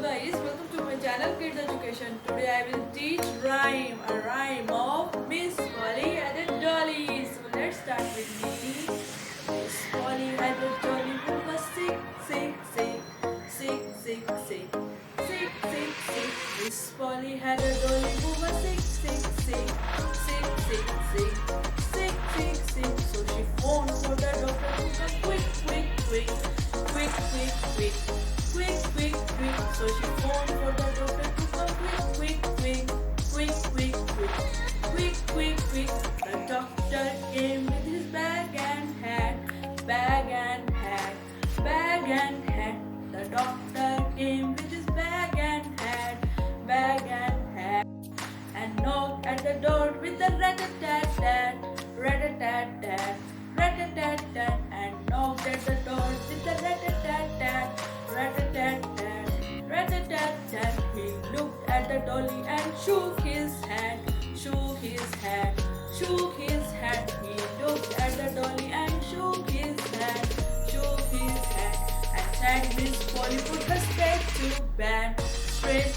guys, welcome to my channel Kids Education. Today I will teach a rhyme of Miss Polly and the Dolly. So let's start with me. Miss Polly had a dolly who was sick, sick, sick, sick, sick, sick, sick, sick, sick. Miss Polly had a dolly who was sick, sick, sick, sick, sick, sick, sick, sick, sick. So she phoned for the doctor to come quick, quick, quick, quick, quick, quick. Quick, quick, quick. So she phoned for the doctor to come quick, quick, quick, quick, quick, quick, quick, quick, quick. The doctor came with his bag and hat, bag and hat, bag and hat. The doctor came with his bag and hat, bag and hat, and knocked at the door with the rat-a-tat-tat, rat-a-tat-tat, rat-a-tat-tat, and knocked at the door with the rat-a-tat-tat. Rat-a-tat-tat, rat-a-tat-tat. He looked at the dolly and shook his head, shook his head, shook his head. He looked at the dolly and shook his head, shook his head, and said, Miss Polly, put her straight to bed, straight